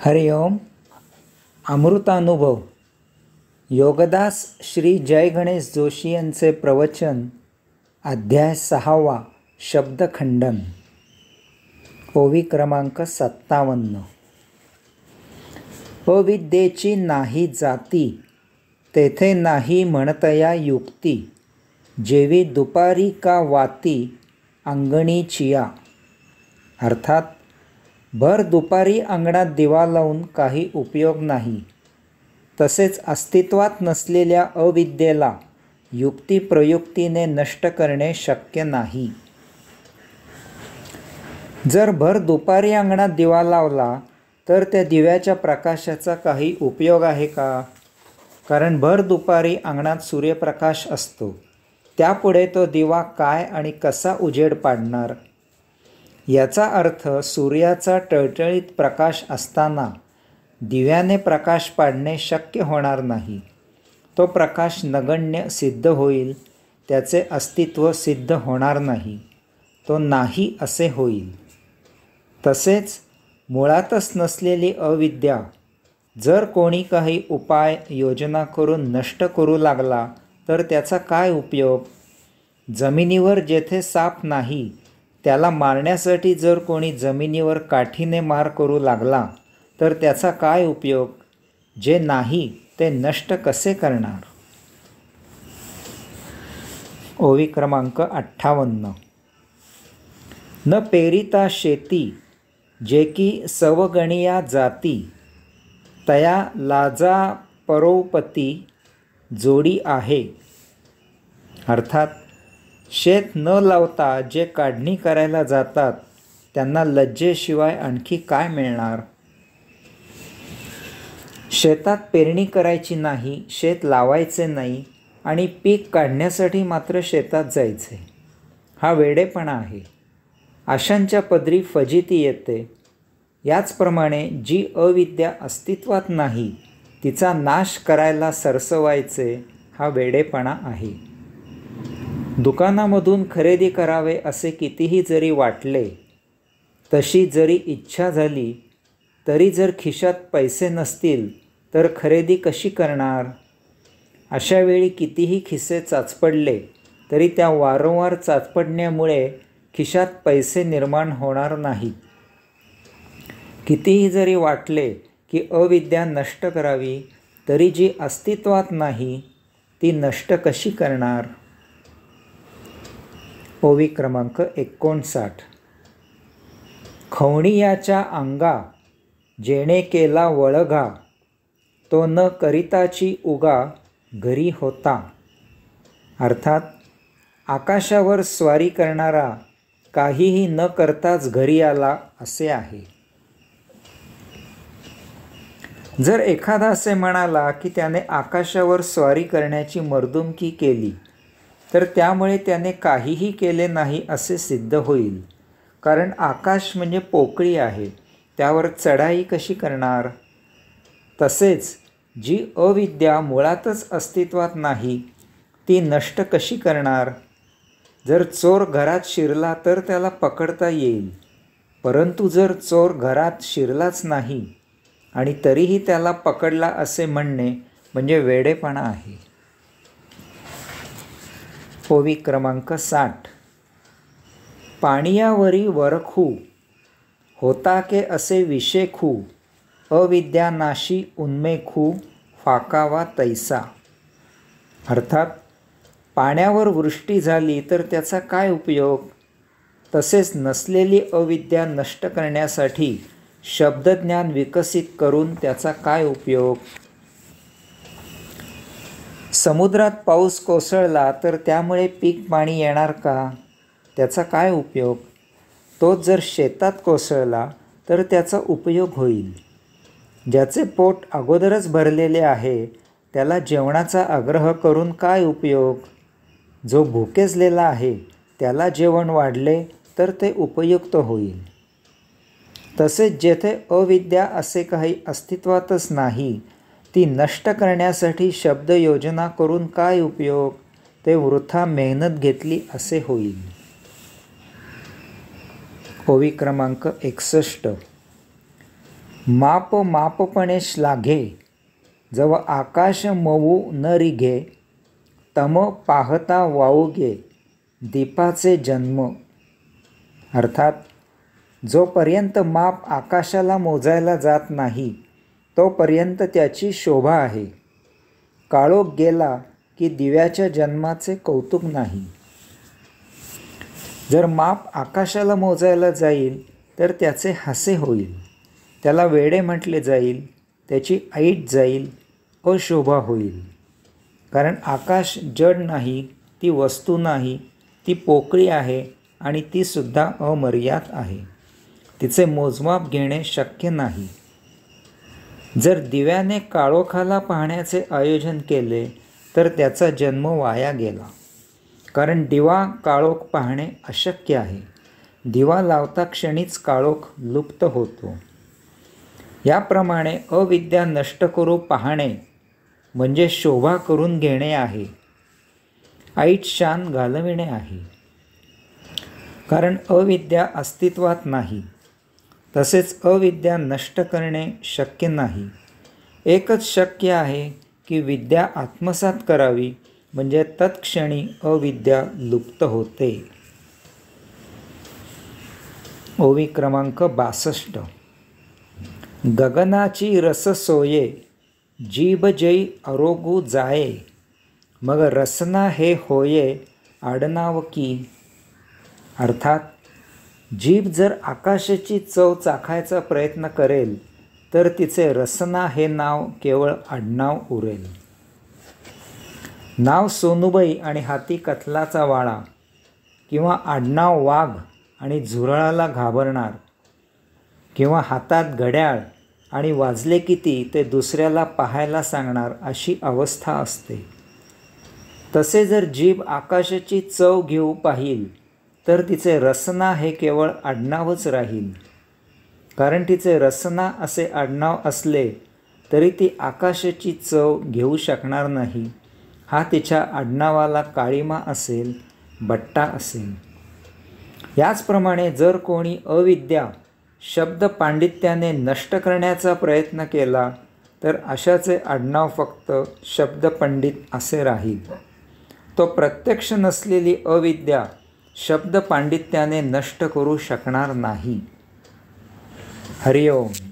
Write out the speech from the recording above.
हरि ओम. अमृतानुभव. योगदास श्री जय गणेश जोशी यांचे प्रवचन. अध्याय 6. शब्दखंडन. ओवी क्रमांक 57. अविद्येची नाही जाती, तेथे नाही म्हणतया युक्ती. जेवी दुपारी का वाती, अंगणी चिया. अर्थात भर दुपारी अंगणात दिवा लावून काही उपयोग नाही. तसेच अस्तित्वात नसलेल्या अविद्येला युक्तिप्रयुक्तीने नष्ट करणे शक्य नाही. जर भर दुपारी अंगणात दिवा लावला तर त्या दिव्याच्या प्रकाशाचा काही उपयोग आहे का? कारण भर दुपारी अंगणात सूर्यप्रकाश असतो. त्यापुढे तो दिवा काय आणि कसा उजेड पाडणार? याचा अर्थ सूर्याचा टळटळीत प्रकाश असताना दिव्याने प्रकाश पाडणे शक्य होणार नाही. तो प्रकाश नगण्य सिद्ध होईल, त्याचे अस्तित्व सिद्ध होणार नाही, तो नाही असे होईल. तसेच मुळातच नसलेली अविद्या जर कोणी काही उपाय योजना करून नष्ट करू लागला तर त्याचा काय उपयोग? जमिनीवर जेथे साप नाही त्याला मारण्यासाठी जर कोणी जमिनीवर काठीने मार करू लागला तर त्याचा काय उपयोग? जे नाही ते नष्ट कसे करणार? ओवी क्रमांक 58. न पेरिता शेती, जे की सवगणिया जाती. तया लाजा परोपती, जोडी आहे. अर्थात शेत न लावता जे काढणी करायला जातात त्यांना लज्जेशिवाय आणखी काय मिळणार? शेतात पेरणी करायची नाही, शेत लावायचे नाही आणि पीक काढण्यासाठी मात्र शेतात जायचे. हा वेडेपणा आहे. अशांच्या पदरी फजिती येते. याचप्रमाणे जी अविद्या अस्तित्वात नाही तिचा नाश करायला सरसवायचे, हा वेडेपणा आहे. दुकानामधून खरेदी करावे असे कितीही जरी वाटले, तशी जरी इच्छा झाली, तरी जर खिशात पैसे नसतील तर खरेदी कशी करणार? अशा वेळी कितीही खिसे चाचपडले तरी त्या वारंवार चाचपडण्यामुळे खिशात पैसे निर्माण होणार नाहीत. कितीही जरी वाटले की अविद्या नष्ट करावी, तरी जी अस्तित्वात नाही ती नष्ट कशी करणार? ओवी क्रमांक 59. खवणियाच्या अंगा, जेणे केला वळगा. तो न करिताची उगा, घरी होता. अर्थात आकाशावर स्वारी करणारा काहीही न करताच घरी आला असे आहे. जर एखादा असे म्हणाला की त्याने आकाशावर स्वारी करण्याची मर्दुमकी केली तर त्यामुळे त्याने काहीही केले नाही असे सिद्ध होईल. कारण आकाश म्हणजे पोकळी आहे, त्यावर चढाई कशी करणार? तसेच जी अविद्या मुळातच अस्तित्वात नाही ती नष्ट कशी करणार? जर चोर घरात शिरला तर त्याला पकडता येईल, परंतु जर चोर घरात शिरलाच नाही आणि तरीही त्याला पकडला असे म्हणणे म्हणजे वेडेपणा आहे. ओवी क्रमांक 60. पाणियावरी वरखू, होता के असे विशेखू. अविद्यानाशी उन्मेखू, फाकावा तैसा. अर्थात पाण्यावर वृष्टी झाली तर त्याचा काय उपयोग? तसेच नसलेली अविद्या नष्ट करण्यासाठी शब्दज्ञान विकसित करून त्याचा काय उपयोग? समुद्रात पाऊस कोसळला तर त्यामुळे पीक पाणी येणार का? त्याचा काय उपयोग? तोच जर शेतात कोसळला तर त्याचा उपयोग होईल. ज्याचे पोट अगोदरच भरलेले आहे त्याला जेवणाचा आग्रह करून काय उपयोग? जो भुकेजलेला आहे त्याला जेवण वाढले तर ते उपयुक्त होईल. तसेच जेथे अविद्या असे काही अस्तित्वातच नाही, ती नष्ट करण्यासाठी शब्द योजना करून काय उपयोग? ते वृथा मेहनत घेतली असे होईल. ओवी क्रमांक 61. माप मापपणे श्लाघे, जव आकाश मवू न रिघे, तम पाहता वावगे दीपाचे जन्म. अर्थात जोपर्यंत माप आकाशाला मोजायला जात नाही तोपर्यंत त्याची शोभा आहे. काळोख गेला की दिव्याच्या जन्माचे कौतुक नाही. जर माप आकाशाला मोजायला जाईल तर त्याचे हासे होईल, त्याला वेडे म्हटले जाईल, त्याची ऐट जाईल, अशोभा होईल. कारण आकाश जड नाही, ती वस्तू नाही, ती पोकळी आहे आणि ती सुद्धा अमर्याद आहे. तिचे मोजमाप घेणे शक्य नाही. जर दिव्याने काळोखाला पाहण्याचे आयोजन केले तर त्याचा जन्म वाया गेला. कारण दिवा काळोख पाहणे अशक्य आहे. दिवा लावता क्षणीच काळोख लुप्त होतो. याप्रमाणे अविद्या नष्ट करू पाहणे म्हणजे शोभा करून घेणे आहे, ऐट शान घालविणे आहे. कारण अविद्या अस्तित्वात नाही. तसेच अविद्या नष्ट करणे शक्य नाही. एकच शक्य आहे की विद्या आत्मसात करावी, म्हणजे तत्क्षणी अविद्या लुप्त होते. ओवी क्रमांक 62. गगनाची रस सोये, जीभ जै अरोगू जाये, मग रसना हे होये आडनाव की. अर्थात जीभ जर आकाशाची चव चाखायचा प्रयत्न करेल तर तिचे रसना हे नाव केवळ आडनाव उरेल. नाव सोनूबाई आणि हाती कथलाचा वाळा, किंवा आडनाव वाघ आणि झुरळाला घाबरणार, किंवा हातात घड्याळ आणि वाजले किती ते दुसऱ्याला पाहायला सांगणार, अशी अवस्था असते. तसे जर जीभ आकाशाची चव घेऊ पाहिल तर तिचे रसना हे केवळ आडनावच राहील. कारण तिचे रसना असे आडनाव असले तरी ती आकाशाची चव घेऊ शकणार नाही. हा तिच्या आडनावाला काळिमा असेल, बट्टा असेल. याचप्रमाणे जर कोणी अविद्या शब्द पांडित्याने नष्ट करण्याचा प्रयत्न केला तर अशाचे आडनाव फक्त शब्दपंडित असे राहील. तो प्रत्यक्ष नसलेली अविद्या शब्द पांडित्याने नष्ट करू शकणार नाही. हरिओम.